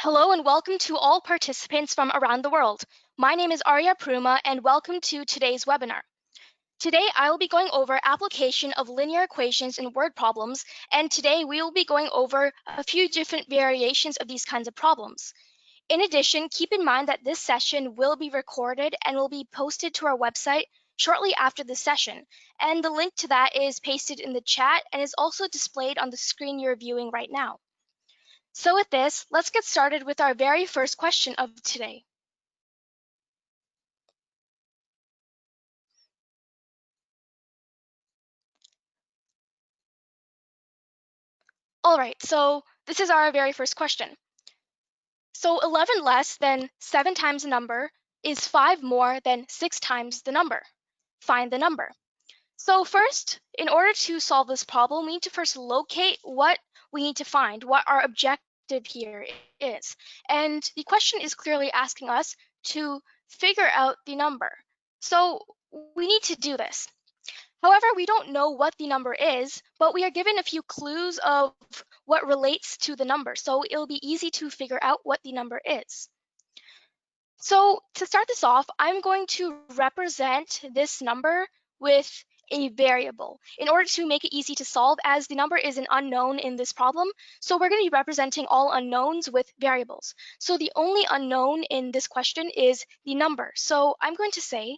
Hello and welcome to all participants from around the world. My name is Arya Peruma and welcome to today's webinar. Today I will be going over application of linear equations in word problems, and today we will be going over a few different variations of these kinds of problems. In addition, keep in mind that this session will be recorded and will be posted to our website shortly after the session, and the link to that is pasted in the chat and is also displayed on the screen you're viewing right now. So with this, let's get started with our very first question of today. All right, so this is our very first question. So 11 less than 7 times the number is 5 more than 6 times the number. Find the number. So first, in order to solve this problem, we need to first locate what we need to find, what our objective here is. And the question is clearly asking us to figure out the number. So we need to do this. However, we don't know what the number is, but we are given a few clues of what relates to the number, so it'll be easy to figure out what the number is. So to start this off, I'm going to represent this number with a variable in order to make it easy to solve, as the number is an unknown in this problem. So we're going to be representing all unknowns with variables. So the only unknown in this question is the number. So I'm going to say,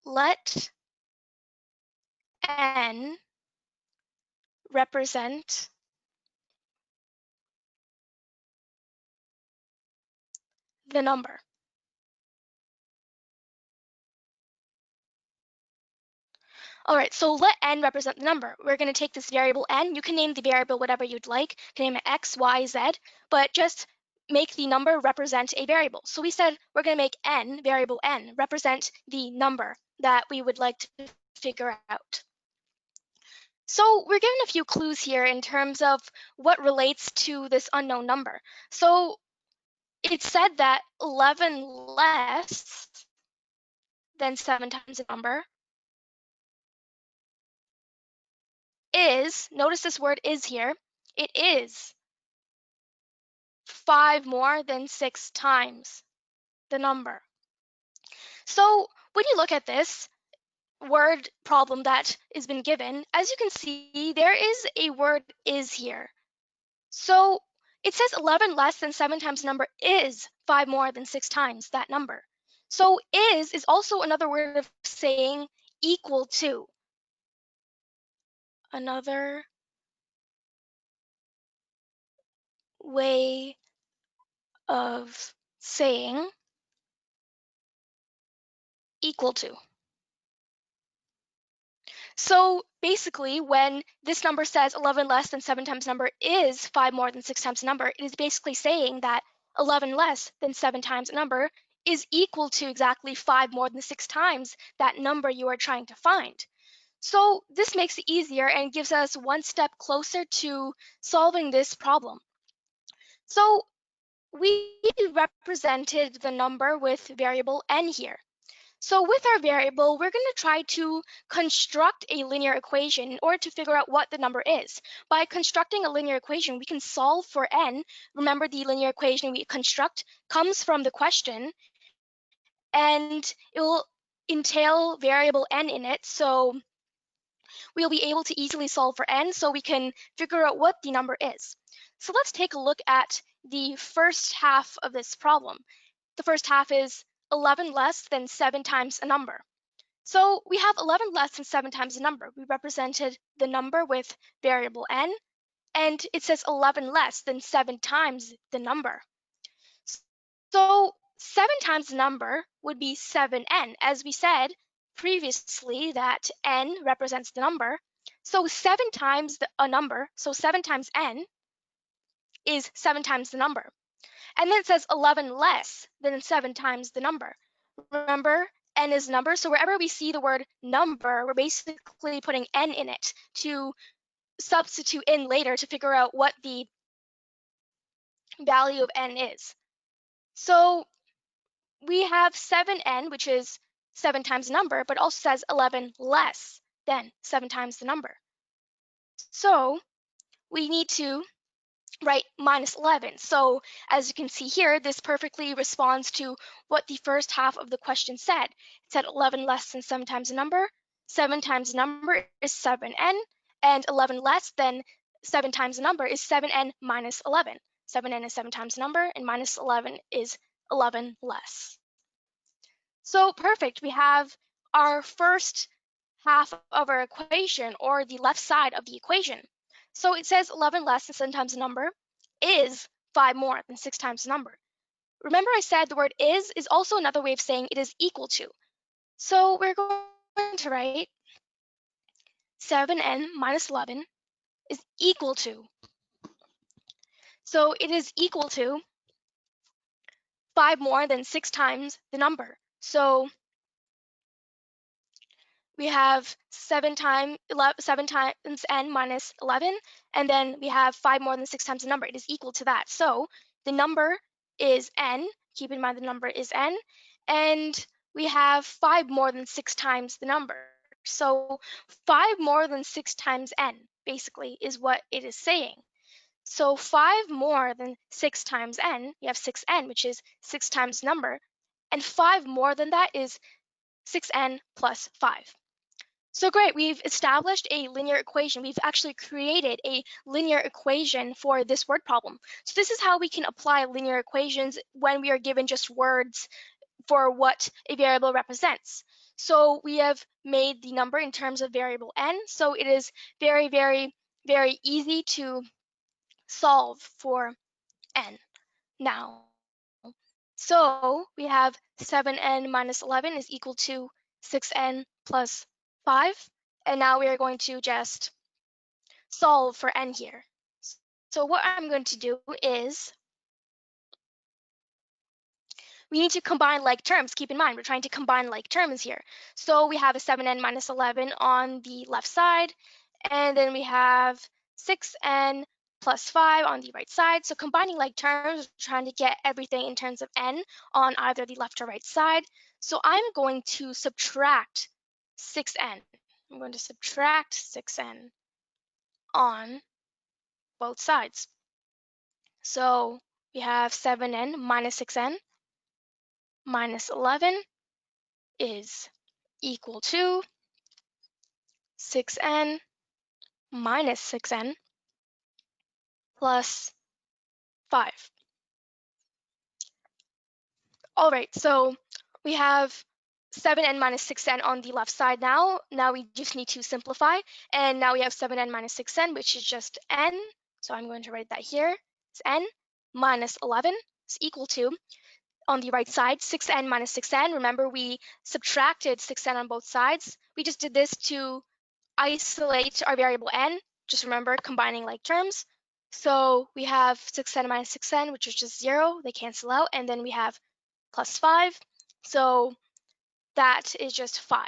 let n represent the number. All right, so let n represent the number. We're going to take this variable n. You can name the variable whatever you'd like. You can name it x, y, z, but just make the number represent a variable. So we said we're going to make n, variable n, represent the number that we would like to figure out. So we're given a few clues here in terms of what relates to this unknown number. So it said that 11 less than 7 times the number is, notice this word is here, it is 5 more than 6 times the number. So when you look at this word problem that has been given, as you can see, there is a word is here. So it says 11 less than 7 times the number is 5 more than 6 times that number. So is also another word of saying equal to. Another way of saying equal to. So basically, when this number says 11 less than 7 times number is 5 more than 6 times the number, it is basically saying that 11 less than 7 times a number is equal to exactly 5 more than 6 times that number you are trying to find. So this makes it easier and gives us one step closer to solving this problem. So we represented the number with variable n here. So with our variable, we're going to try to construct a linear equation in order to figure out what the number is. By constructing a linear equation, we can solve for n. Remember, the linear equation we construct comes from the question, and it will entail variable n in it. So we'll be able to easily solve for n, so we can figure out what the number is. So let's take a look at the first half of this problem. The first half is 11 less than 7 times a number. So we have 11 less than 7 times a number. We represented the number with variable n, and it says 11 less than 7 times the number. So 7 times the number would be 7n. As we said previously, that n represents the number. So 7 times a number, so 7 times n is 7 times the number. And then it says 11 less than 7 times the number. Remember, n is number, so wherever we see the word number, we're basically putting n in it to substitute in later to figure out what the value of n is. So we have 7n, which is 7 times the number, but also says 11 less than 7 times the number. So we need to right, minus 11. So as you can see here, this perfectly responds to what the first half of the question said. It said 11 less than 7 times a number. 7 times a number is 7n, and 11 less than 7 times a number is 7n minus 11. 7n is 7 times a number, and minus 11 is 11 less. So perfect, we have our first half of our equation, or the left side of the equation. So it says 11 less than 7 times the number is 5 more than 6 times the number. Remember I said the word is also another way of saying it is equal to. So we're going to write 7n minus 11 is equal to. So it is equal to 5 more than 6 times the number. So we have 7 times n minus 11, and then we have 5 more than 6 times the number. It is equal to that. So the number is n. Keep in mind the number is n. And we have 5 more than 6 times the number. So 5 more than 6 times n, basically, is what it is saying. So 5 more than 6 times n, we have 6n, which is 6 times the number. And 5 more than that is 6n plus 5. So great, we've established a linear equation. We've actually created a linear equation for this word problem. So this is how we can apply linear equations when we are given just words for what a variable represents. So we have made the number in terms of variable n, so it is very, very, very easy to solve for n now. So we have 7n minus 11 is equal to 6n plus 5. And now we are going to just solve for n here. So what I'm going to do is we need to combine like terms. Keep in mind, we're trying to combine like terms here. So we have a 7n minus 11 on the left side, and then we have 6n plus 5 on the right side. So combining like terms, we're trying to get everything in terms of n on either the left or right side. So I'm going to subtract 6n. I'm going to subtract 6n on both sides. So we have 7n minus 6n minus 11 is equal to 6n minus 6n plus 5. All right, so we have 7n minus 6n on the left side now. Now we just need to simplify. And now we have 7n minus 6n, which is just n. So I'm going to write that here. It's n minus 11 is equal to, on the right side, 6n minus 6n. Remember, we subtracted 6n on both sides. We just did this to isolate our variable n. Just remember combining like terms. So we have 6n minus 6n, which is just 0. They cancel out. And then we have plus 5. So that is just 5.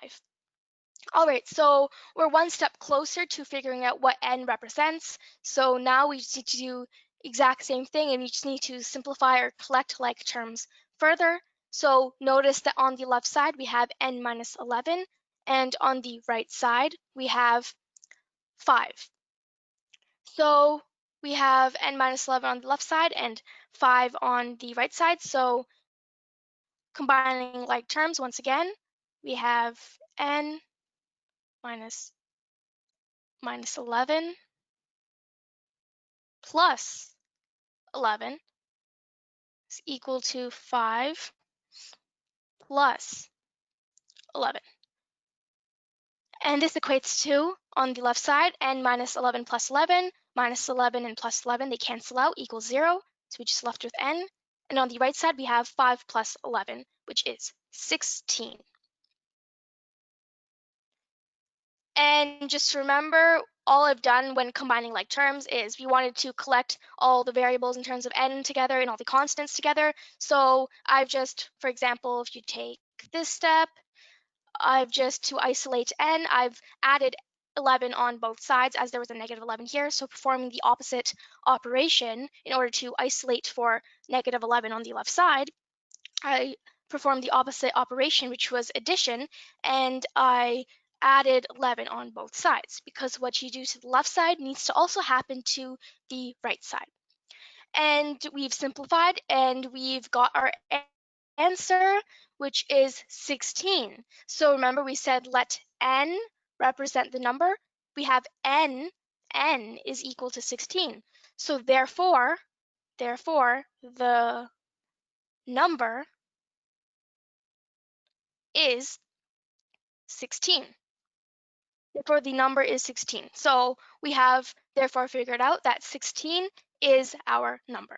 All right, so we're one step closer to figuring out what n represents. So now we just need to do exact same thing, and we just need to simplify or collect like terms further. So notice that on the left side we have n minus 11, and on the right side we have 5. So we have n minus 11 on the left side and 5 on the right side. So combining like terms, once again, we have n minus 11 plus 11 is equal to 5 plus 11. And this equates to, on the left side, n minus 11 plus 11, minus 11 and plus 11, they cancel out, equals 0. So we just left with n. And on the right side, we have 5 plus 11, which is 16. And just remember, all I've done when combining like terms is we wanted to collect all the variables in terms of n together and all the constants together. So I've just, for example, if you take this step, I've just, to isolate n, I've added 11 on both sides as there was a negative 11 here. So performing the opposite operation in order to isolate for negative 11 on the left side, I performed the opposite operation, which was addition, and I added 11 on both sides, because what you do to the left side needs to also happen to the right side. And we've simplified and we've got our answer, which is 16. So remember we said let n represent the number. We have n is equal to 16. So therefore, the number is 16. Therefore, the number is 16. So we have therefore figured out that 16 is our number.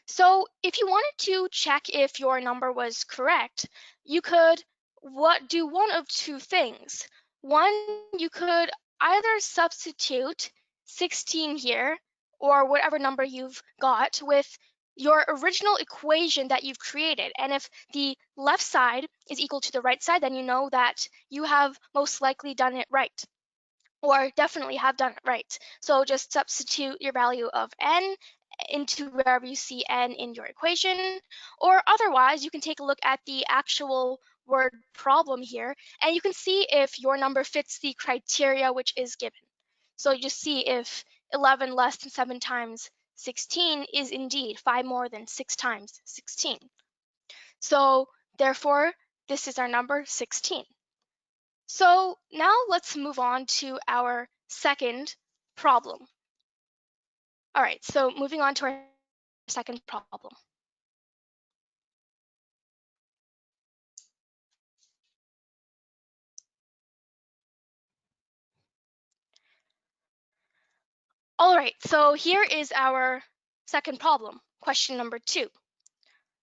So if you wanted to check if your number was correct, you could do one of two things. One, you could either substitute 16 here, or whatever number you've got, with your original equation that you've created. And if the left side is equal to the right side, then you know that you have most likely done it right, or definitely have done it right. So just substitute your value of n into wherever you see n in your equation, or otherwise you can take a look at the actual word problem here and you can see if your number fits the criteria which is given. So you just see if 11 less than 7 times 16 is indeed 5 more than 6 times 16. So therefore, this is our number 16. So now let's move on to our second problem. All right, so moving on to our second problem. All right, so here is our second problem, question number 2.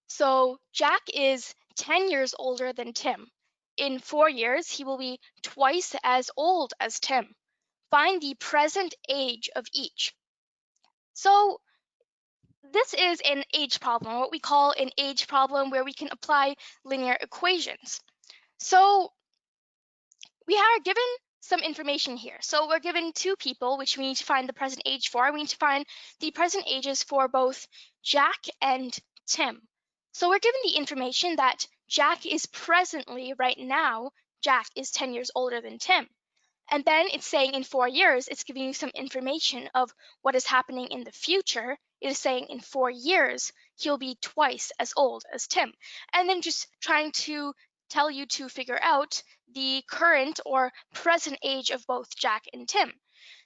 So Jack is 10 years older than Tim. In 4 years, he will be twice as old as Tim. Find the present age of each. So this is an age problem, what we call an age problem, where we can apply linear equations. So we are given some information here. So we're given 2 people, which we need to find the present age for. We need to find the present ages for both Jack and Tim. So we're given the information that Jack is presently, right now, Jack is 10 years older than Tim. And then it's saying in 4 years, it's giving you some information of what is happening in the future. It is saying in 4 years, he'll be twice as old as Tim. And then just trying to tell you to figure out the current or present age of both Jack and Tim.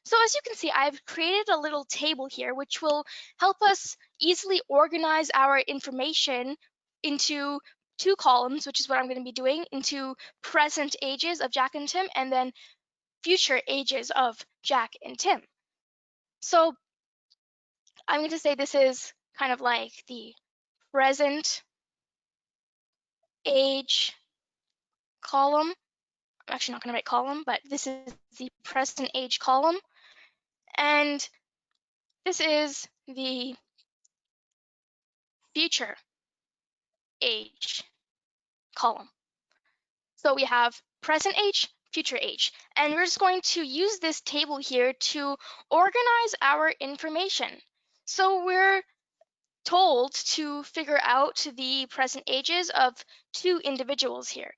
So as you can see, I've created a little table here, which will help us easily organize our information into 2 columns, which is what I'm going to be doing, into present ages of Jack and Tim, and then future ages of Jack and Tim. So I'm going to say this is kind of like the present age column. I'm actually not going to write column, but this is the present age column. And this is the future age column. So we have present age, future age. And we're just going to use this table here to organize our information. So we're told to figure out the present ages of 2 individuals here,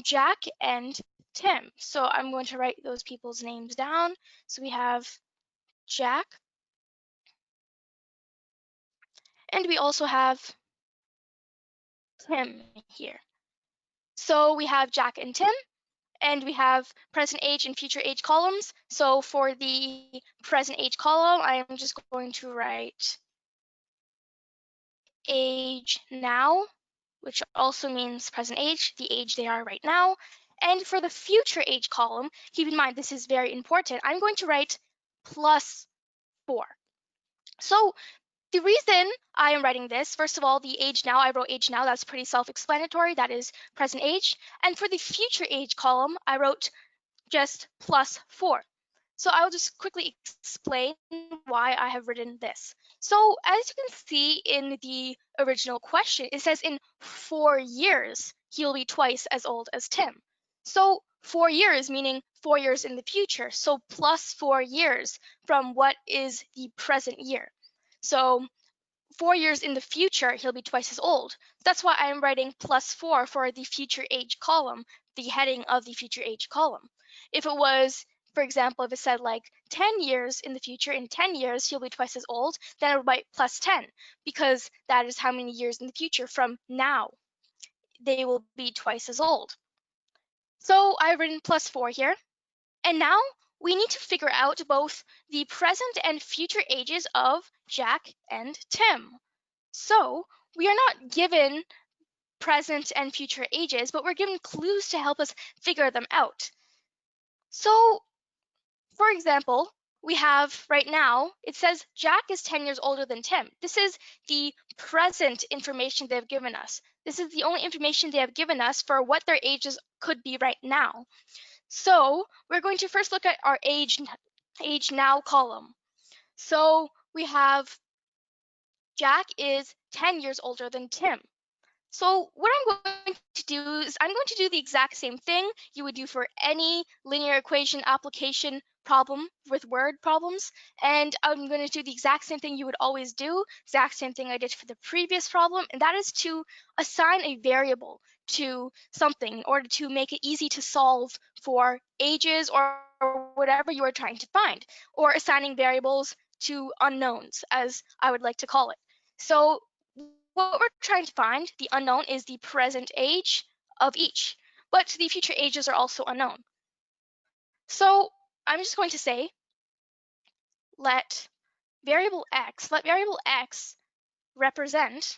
Jack and Tim. So I'm going to write those people's names down. So we have Jack, and we also have Tim here. So we have Jack and Tim, and we have present age and future age columns. So for the present age column, I'm just going to write age now, which also means present age, the age they are right now. And for the future age column, keep in mind this is very important, I'm going to write plus 4. So the reason I am writing this, first of all, the age now, I wrote age now, that's pretty self-explanatory, that is present age. And for the future age column, I wrote just plus 4. So I'll just quickly explain why I have written this. So as you can see in the original question, it says in 4 years, he'll be twice as old as Tim. So 4 years, meaning 4 years in the future. So plus 4 years from what is the present year. So 4 years in the future, he'll be twice as old. That's why I'm writing plus 4 for the future age column, the heading of the future age column. If it was for example, if it said like 10 years in the future, in 10 years he'll be twice as old, then I would write plus 10 because that is how many years in the future from now they will be twice as old. So I've written plus 4 here. And now we need to figure out both the present and future ages of Jack and Tim. So we are not given present and future ages, but we're given clues to help us figure them out. So, for example, we have right now, it says Jack is 10 years older than Tim. This is the present information they've given us. This is the only information they have given us for what their ages could be right now. So we're going to first look at our age now column. So we have Jack is 10 years older than Tim. So what I'm going to do is I'm going to do the exact same thing you would do for any linear equation application problem with word problems. And I'm going to do the exact same thing you would always do, exact same thing I did for the previous problem, and that is to assign a variable to something in order to make it easy to solve for ages or whatever you are trying to find, or assigning variables to unknowns, as I would like to call it. So what we're trying to find, the unknown, is the present age of each, but the future ages are also unknown. So I'm just going to say, let variable x represent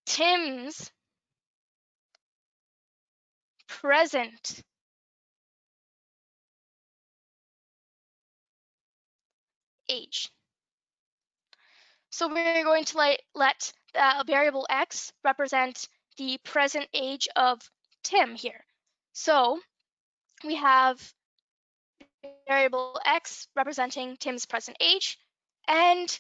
Tim's present age. So we're going to let the variable x represent the present age of Tim here. So we have variable x representing Tim's present age, and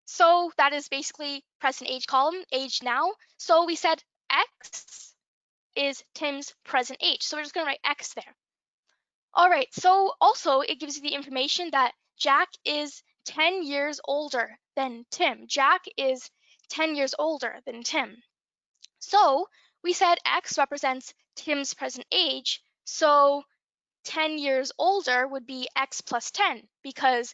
so that is basically present age column, age now. So we said x is Tim's present age. So we're just going to write x there. All right, so also it gives you the information that Jack is 10 years older than Tim. Jack is 10 years older than Tim. So we said x represents Tim's present age. So 10 years older would be x plus 10 because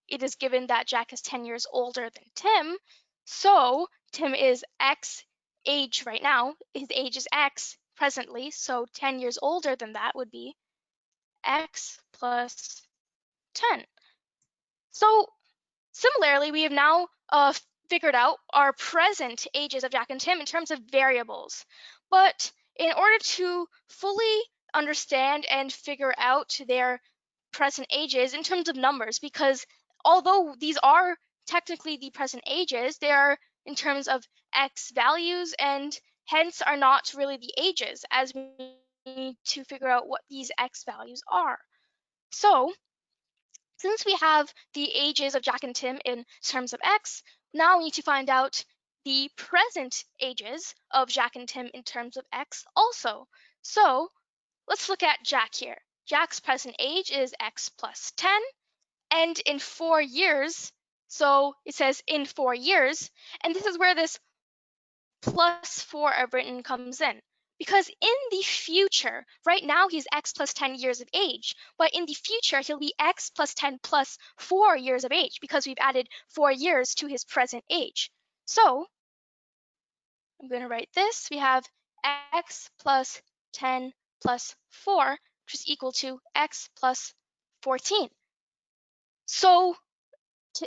it is given that Jack is 10 years older than Tim. So Tim is x age right now. His age is x presently. So 10 years older than that would be x plus 10. So similarly, we have now figured out our present ages of Jack and Tim in terms of variables. But in order to fully understand and figure out their present ages in terms of numbers, because although these are technically the present ages, they are in terms of x values and hence are not really the ages, as we need to figure out what these x values are. So since we have the ages of Jack and Tim in terms of x, now we need to find out the present ages of Jack and Tim in terms of x also. So let's look at Jack here. Jack's present age is x plus 10, and in 4 years, so it says in 4 years, and this is where this plus 4 I've written comes in. Because in the future, right now he's x plus 10 years of age, but in the future he'll be x plus 10 plus 4 years of age because we've added 4 years to his present age. So I'm going to write this. We have x plus 10 plus 4, which is equal to x plus 14. So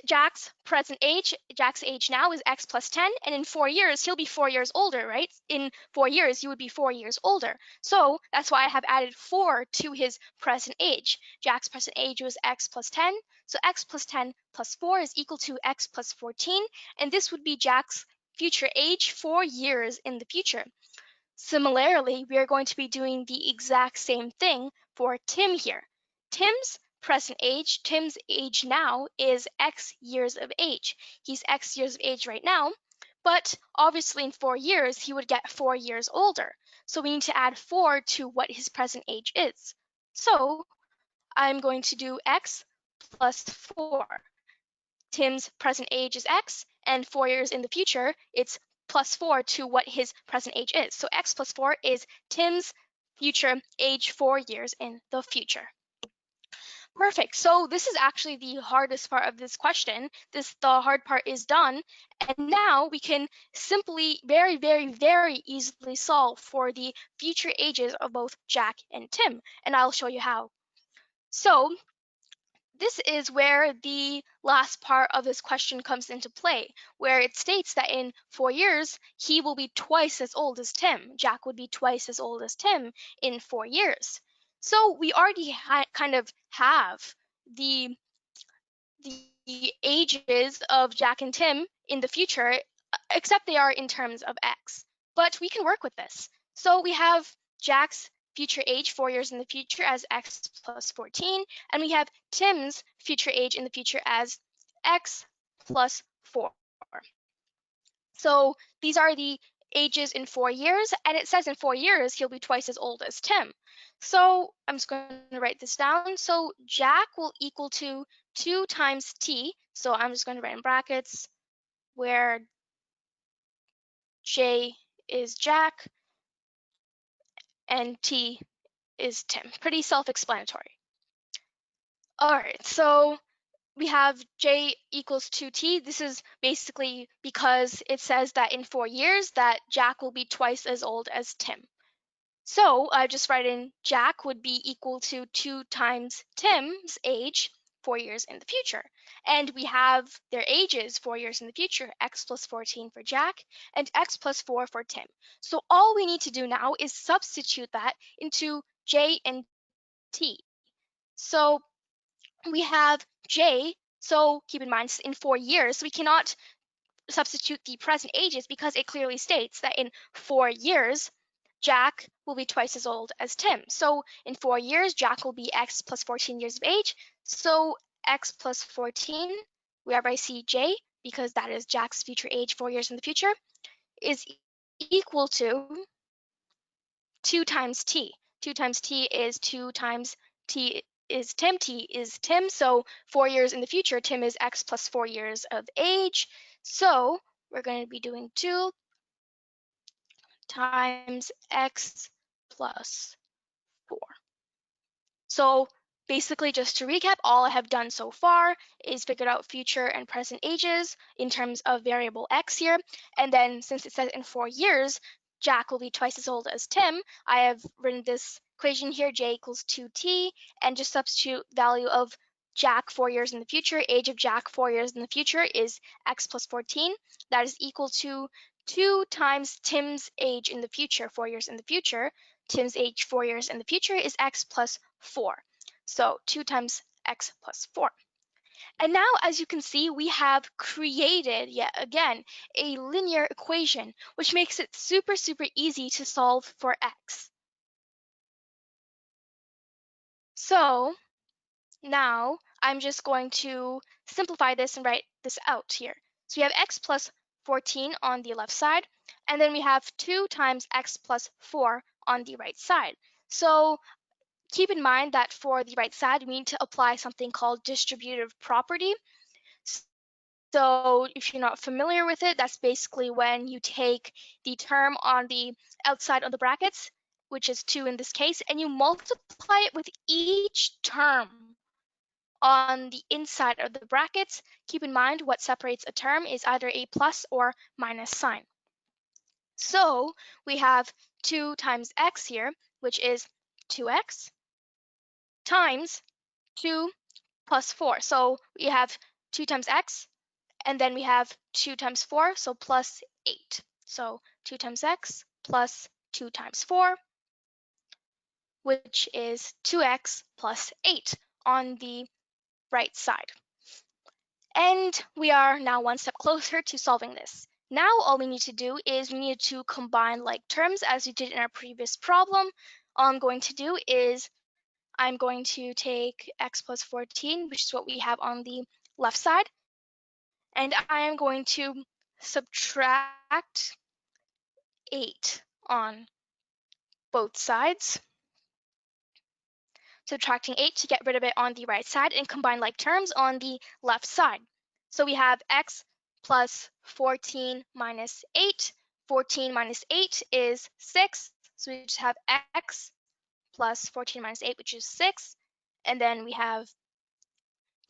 Jack's present age, Jack's age now is x plus 10, and in 4 years, he'll be 4 years older, right? In 4 years, you would be 4 years older. So that's why I have added 4 to his present age. Jack's present age was x plus 10, so x plus 10 plus 4 is equal to x plus 14, and this would be Jack's future age 4 years in the future. Similarly, we are going to be doing the exact same thing for Tim here. Tim's age now is x years of age. He's x years of age right now, but obviously in 4 years, he would get 4 years older. So we need to add 4 to what his present age is. So I'm going to do x plus 4. Tim's present age is x, and 4 years in the future, it's plus 4 to what his present age is. So x plus 4 is Tim's future age 4 years in the future. Perfect. So this is actually the hardest part of this question. The hard part is done. And now we can simply very, very, very easily solve for the future ages of both Jack and Tim. And I'll show you how. So this is where the last part of this question comes into play, where it states that in 4 years, he will be twice as old as Tim. Jack would be twice as old as Tim in 4 years. So we already kind of have the ages of Jack and Tim in the future, except they are in terms of x. But we can work with this. So we have Jack's future age 4 years in the future as x plus 14, and we have Tim's future age in the future as x plus 4. So these are the ages in 4 years, and it says in 4 years he'll be twice as old as Tim. So I'm just going to write this down. So Jack will equal to 2 times t. So I'm just going to write in brackets where J is Jack and T is Tim. Pretty self-explanatory. All right, so we have J equals 2t. This is basically because it says that in 4 years that Jack will be twice as old as Tim. So I just write in Jack would be equal to 2 times Tim's age 4 years in the future. And we have their ages 4 years in the future, x plus 14 for Jack and x plus 4 for Tim. So all we need to do now is substitute that into J and T. So we have J, so keep in mind in 4 years, so we cannot substitute the present ages because it clearly states that in 4 years, Jack will be twice as old as Tim. So in 4 years, Jack will be x plus 14 years of age. So x plus 14, wherever I see J, because that is Jack's future age 4 years in the future, is equal to 2 times t. 2 times t is 2 times t is Tim. So 4 years in the future, Tim is x plus 4 years of age. So we're going to be doing 2 times x plus 4. So basically, just to recap, all I have done so far is figured out future and present ages in terms of variable x here. And then since it says in 4 years, Jack will be twice as old as Tim, I have written this equation here, J equals 2t, and just substitute value of Jack 4 years in the future. Age of Jack 4 years in the future is x plus 14. That is equal to 2 times Tim's age in the future, 4 years in the future. Tim's age 4 years in the future is x plus 4. So 2 times x plus 4. And now, as you can see, we have created, yet again, a linear equation, which makes it super, super easy to solve for x. So now I'm just going to simplify this and write this out here. So we have x plus 14 on the left side, and then we have 2 times x plus 4 on the right side. So keep in mind that for the right side, we need to apply something called distributive property. So if you're not familiar with it, that's basically when you take the term on the outside of the brackets, which is 2 in this case, and you multiply it with each term on the inside of the brackets. Keep in mind what separates a term is either a plus or minus sign. So we have 2 times x here, which is 2x, times 2 plus 4. So we have 2 times x, and then we have 2 times 4, so plus 8. So 2 times x plus 2 times 4, which is 2x plus 8 on the right side. And we are now one step closer to solving this. Now all we need to do is we need to combine like terms as we did in our previous problem. All I'm going to do is I'm going to take x plus 14, which is what we have on the left side, and I am going to subtract 8 on both sides. Subtracting 8 to get rid of it on the right side and combine like terms on the left side. So we have x plus 14 minus 8. 14 minus 8 is 6, so we just have x plus 14 minus 8, which is 6. And then we have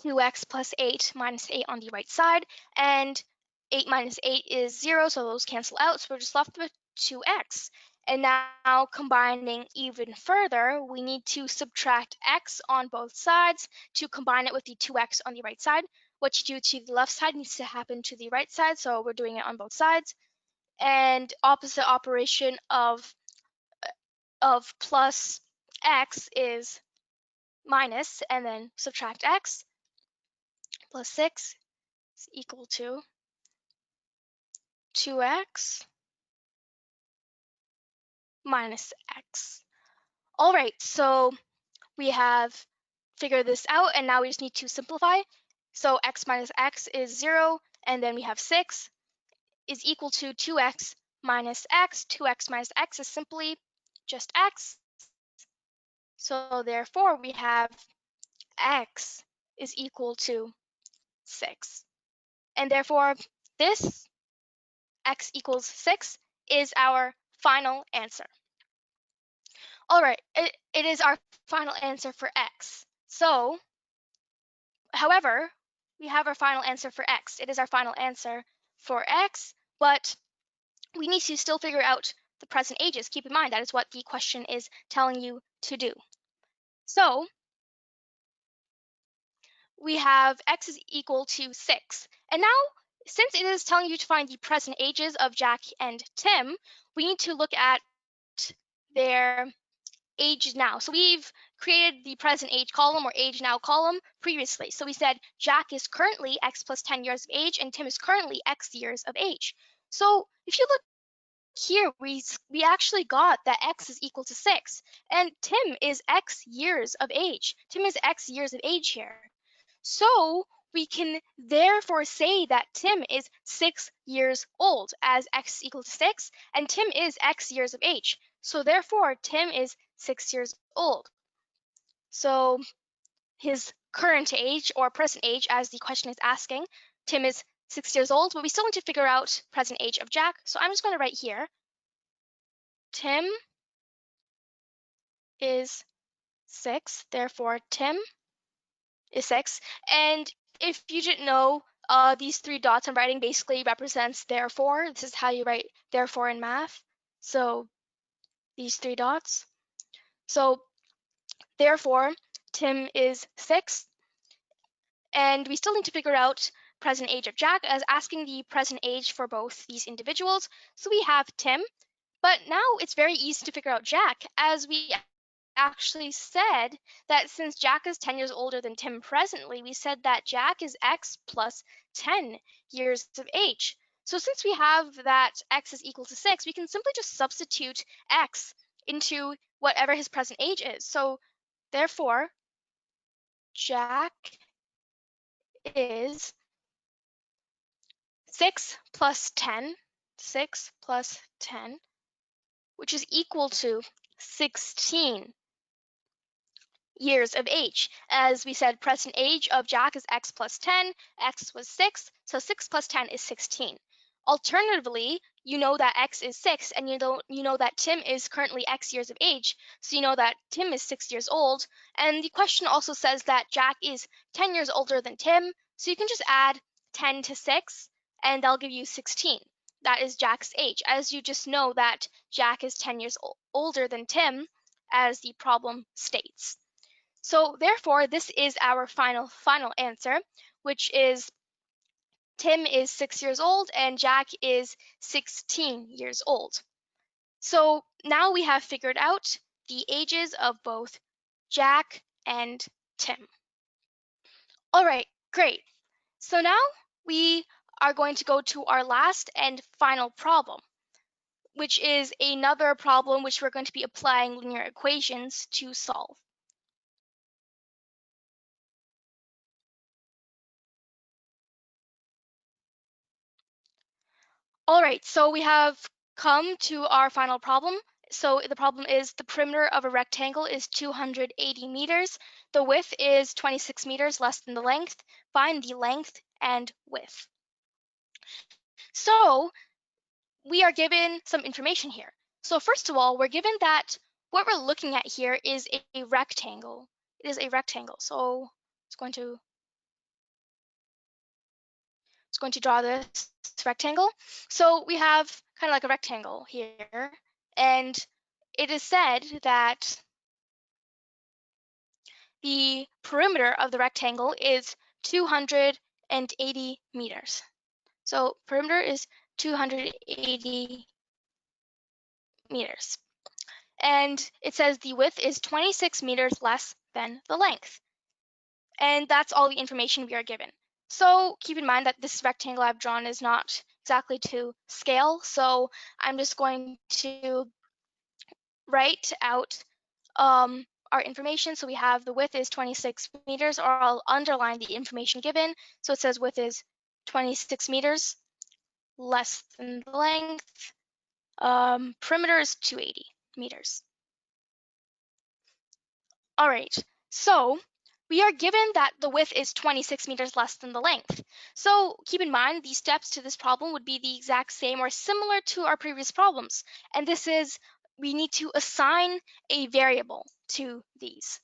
2x plus 8 minus 8 on the right side. And 8 minus 8 is 0, so those cancel out. So we're just left with 2x. And now combining even further, we need to subtract x on both sides to combine it with the 2x on the right side. What you do to the left side needs to happen to the right side, so we're doing it on both sides. And opposite operation of plus x is minus, and then subtract x. Plus 6 is equal to 2x minus x. All right, so we have figured this out, and now we just need to simplify. So x minus x is 0, and then we have 6 is equal to 2x minus x. 2x minus x is simply just x. So therefore, we have x is equal to 6. And therefore, this x equals 6 is our final answer. All right, it is our final answer for x. So, however, we have our final answer for x. It is our final answer for x, but we need to still figure out the present ages. Keep in mind, that is what the question is telling you to do. So, we have x is equal to 6. And now, since it is telling you to find the present ages of Jack and Tim, we need to look at their age now. So we've created the present age column or age now column previously. So we said Jack is currently x plus 10 years of age and Tim is currently x years of age. So if you look here, we actually got that x is equal to 6, and Tim is x years of age. Tim is x years of age here. So we can therefore say that Tim is 6 years old, as x is equal to 6, and Tim is x years of age. So therefore, Tim is 6 years old. So his current age, or present age, as the question is asking, Tim is 6 years old, but we still need to figure out present age of Jack. So I'm just going to write here, Tim is 6, therefore Tim is 6. And if you didn't know, these 3 dots I'm writing basically represents therefore. This is how you write therefore in math. So these 3 dots. So therefore, Tim is 6. And we still need to figure out present age of Jack, as asking the present age for both these individuals. So we have Tim, but now it's very easy to figure out Jack, as we actually said that since Jack is 10 years older than Tim presently, we said that Jack is x plus 10 years of age. So since we have that x is equal to 6, we can simply just substitute x into whatever his present age is. So therefore, Jack is 6 plus 10, 6 plus 10, which is equal to 16 years of age. As we said, present age of Jack is x plus 10, x was 6, so 6 plus 10 is 16. Alternatively, you know that x is 6, and you know that Tim is currently x years of age, so you know that Tim is 6 years old, and the question also says that Jack is 10 years older than Tim, so you can just add 10 to 6, and that'll give you 16. That is Jack's age, as you just know that Jack is 10 years older than Tim, as the problem states. So therefore, this is our final answer, which is Tim is 6 years old and Jack is 16 years old. So now we have figured out the ages of both Jack and Tim. All right, great. So now we are going to go to our last and final problem, which is another problem which we're going to be applying linear equations to solve. All right, so we have come to our final problem. So the problem is the perimeter of a rectangle is 280 meters. The width is 26 meters less than the length. Find the length and width. So we are given some information here. So first of all, we're given that what we're looking at here is a rectangle. It is a rectangle. So it's going to draw this rectangle. So we have kind of like a rectangle here, and it is said that the perimeter of the rectangle is 280 meters. So perimeter is 280 meters. And it says the width is 26 meters less than the length. And that's all the information we are given. So keep in mind that this rectangle I've drawn is not exactly to scale. So I'm just going to write out our information. So we have the width is 26 meters, or I'll underline the information given. So it says width is 26 meters less than the length. Perimeter is 280 meters. All right, so we are given that the width is 26 meters less than the length. So keep in mind, the steps to this problem would be the exact same or similar to our previous problems. And this is, we need to assign a variable to these.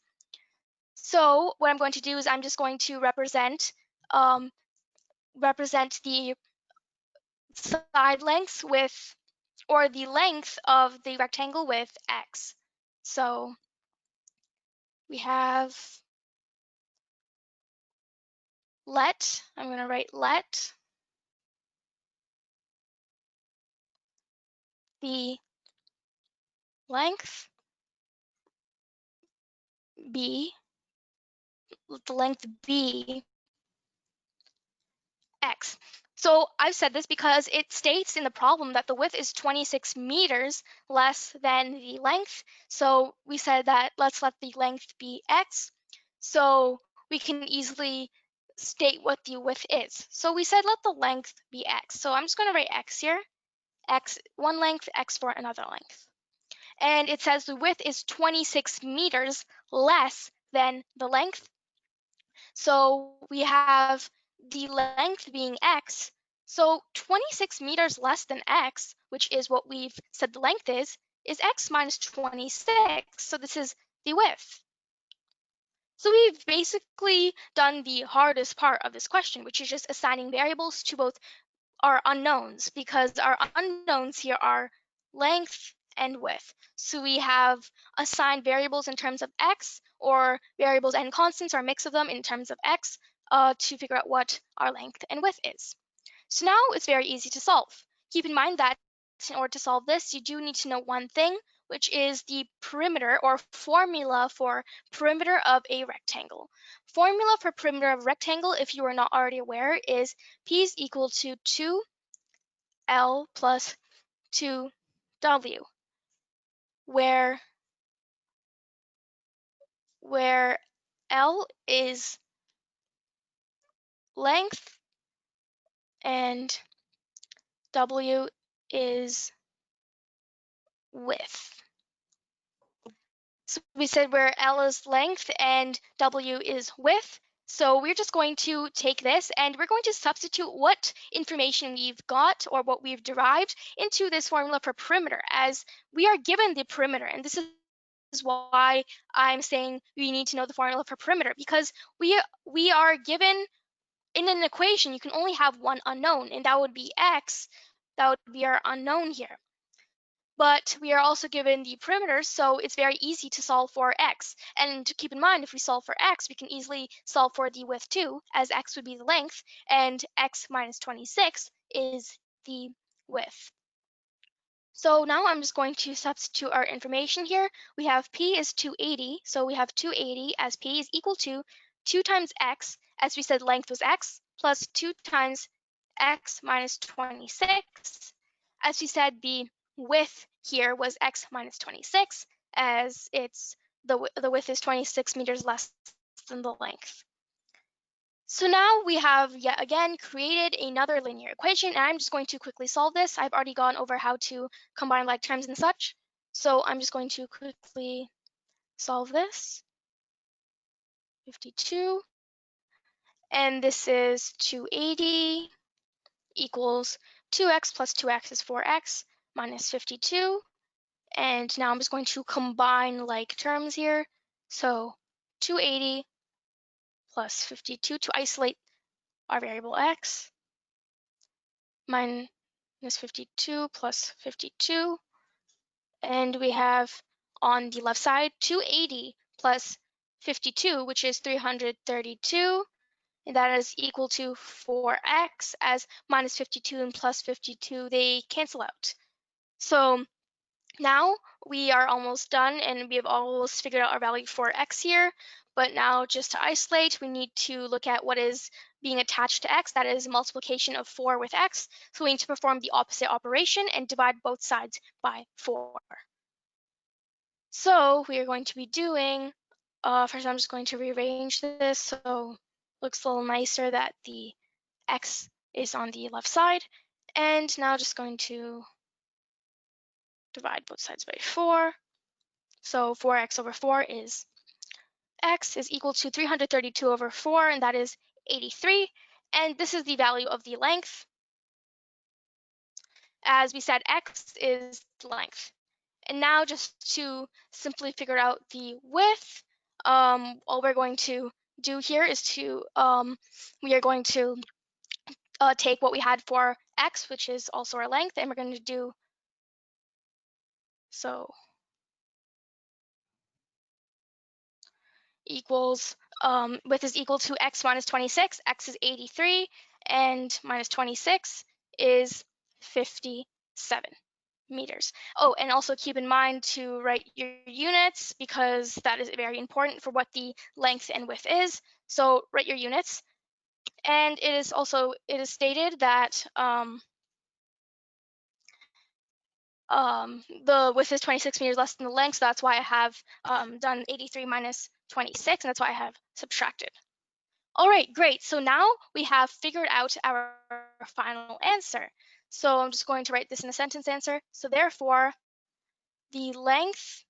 So what I'm going to do is I'm just going to represent the side lengths with, or the length of the rectangle with x. So we have I'm going to write let the length be, x. So I've said this because it states in the problem that the width is 26 meters less than the length. So we said that let's let the length be x. So we can easily state what the width is. So we said let the length be x. So I'm just going to write x here. X one length, x for another length. And it says the width is 26 meters less than the length. So we have the length being x. So 26 meters less than x, which is what we've said the length is x minus 26. So this is the width. So we've basically done the hardest part of this question, which is just assigning variables to both our unknowns, because our unknowns here are length and width. So we have assigned variables in terms of x, or variables and constants, or a mix of them in terms of x, to figure out what our length and width is. So now it's very easy to solve. Keep in mind that in order to solve this, you do need to know one thing, which is the perimeter, or formula for perimeter of a rectangle. Formula for perimeter of a rectangle, if you are not already aware, is P is equal to 2L plus 2W, where L is length and W is width. So we said where L is length and W is width. So we're just going to take this and we're going to substitute what information we've got, or what we've derived, into this formula for perimeter, as we are given the perimeter. And this is why I'm saying we need to know the formula for perimeter, because we are given in an equation, you can only have one unknown, and that would be x. That would be our unknown here. But we are also given the perimeter, so it's very easy to solve for x. And to keep in mind, if we solve for x, we can easily solve for the width too, as x would be the length, and x minus 26 is the width. So now I'm just going to substitute our information here. We have P is 280, so we have 280 as P is equal to 2 times x, as we said length was x, plus 2 times x minus 26. As we said, the width here was x minus 26, as the width is 26 meters less than the length. So now we have yet again created another linear equation, and I'm just going to quickly solve this. I've already gone over how to combine like terms and such, so I'm just going to quickly solve this. 52, and this is 280 equals 2x plus 2x is 4x minus 52. And now I'm just going to combine like terms here. So 280 plus 52 to isolate our variable x, minus 52 plus 52. And we have on the left side 280 plus 52, which is 332. And that is equal to 4x, as minus 52 and plus 52, they cancel out. So now we are almost done, and we have almost figured out our value for x here. But now, just to isolate, we need to look at what is being attached to x, that is multiplication of 4 with x. So we need to perform the opposite operation and divide both sides by 4. So we are going to be doing, first I'm just going to rearrange this so it looks a little nicer that the x is on the left side. And now just going to divide both sides by 4. So 4x over 4 is x is equal to 332 over 4, and that is 83. And this is the value of the length. As we said, x is the length. And now just to simply figure out the width, all we're going to do here is to, we are going to take what we had for x, which is also our length, and we're going to do, so equals, width is equal to x minus 26, x is 83, and minus 26 is 57 meters. Oh, and also keep in mind to write your units, because that is very important for what the length and width is. So write your units. And it is stated that the width is 26 meters less than the length, so that's why I have done 83 minus 26, and that's why I have subtracted. All right, great. So now we have figured out our final answer. So I'm just going to write this in a sentence answer. So therefore, the length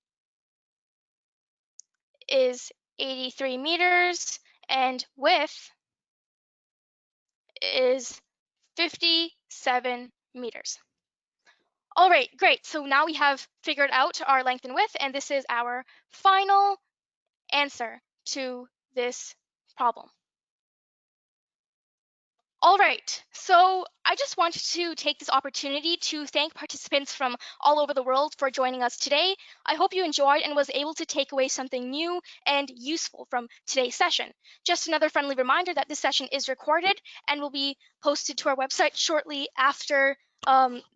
is 83 meters and width is 57 meters. All right, great. So now we have figured out our length and width, and this is our final answer to this problem. All right, so I just wanted to take this opportunity to thank participants from all over the world for joining us today. I hope you enjoyed and was able to take away something new and useful from today's session. Just another friendly reminder that this session is recorded and will be posted to our website shortly after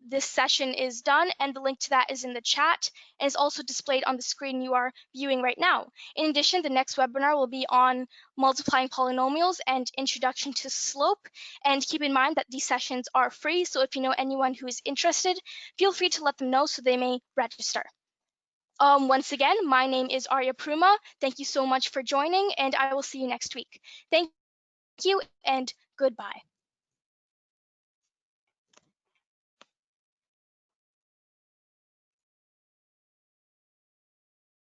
this session is done, and the link to that is in the chat and is also displayed on the screen you are viewing right now. In addition, the next webinar will be on multiplying polynomials and introduction to slope. And keep in mind that these sessions are free, so if you know anyone who is interested, feel free to let them know so they may register. Once again, my name is Arya Peruma. Thank you so much for joining, and I will see you next week. Thank you and goodbye.